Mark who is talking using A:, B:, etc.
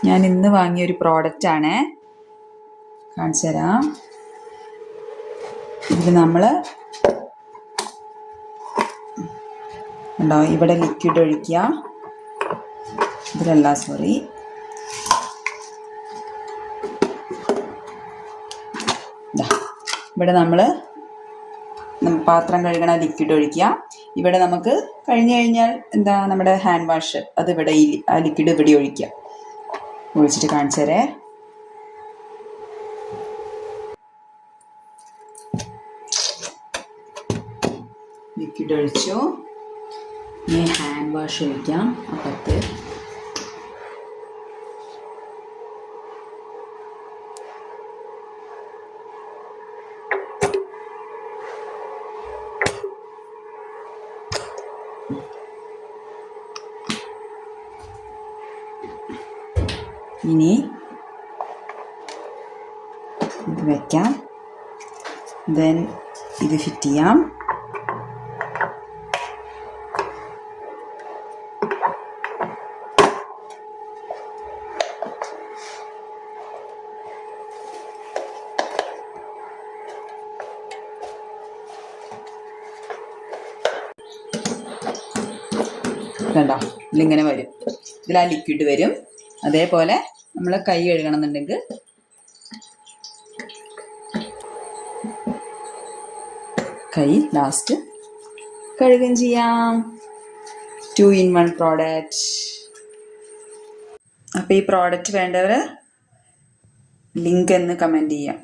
A: ഞാൻ ഇന്ന് വാങ്ങിയൊരു പ്രോഡക്റ്റാണ്, കാണിച്ചു തരാം. ഇതിൽ നമ്മൾ ഉണ്ടോ ഇവിടെ ലിക്വിഡ് ഒഴിക്കുക, ഇതിലല്ല സോറി, ഇവിടെ നമ്മൾ പാത്രം കഴുകണ ലിക്വിഡ് ഒഴിക്കുക. ഇവിടെ നമുക്ക് കഴിഞ്ഞു കഴിഞ്ഞാൽ എന്താ നമ്മുടെ ഹാൻഡ് വാഷ്, അത് ഇവിടെ ആ ലിക്വിഡ് ഇവിടെ ഒഴിക്കുക. ഒഴിച്ചിട്ട് കാണിച്ചു തരേ. ലിക്വിഡ് ഒഴിച്ചു. ഇനി ഹാൻഡ് വാഷ് ഒഴിക്കാം. അപ്പത്ത് ഇനി ഇത് വയ്ക്കാം. ദെൻ ഇത് ഫിറ്റ് ചെയ്യാം. കണ്ടോ, ഇതിലിങ്ങനെ വരും. ഇതിൽ ആ ലിക്വിഡ് വരും. അതേപോലെ നമ്മൾ കൈ കഴുകണം എന്നുണ്ടെങ്കിൽ കൈ ലാസ്റ്റ് കഴുകുകയും ചെയ്യാം. 2-in-1 product. അപ്പോൾ ഈ പ്രോഡക്റ്റ് വേണ്ടവർ ലിങ്ക് എന്ന് കമൻറ്റ് ചെയ്യാം.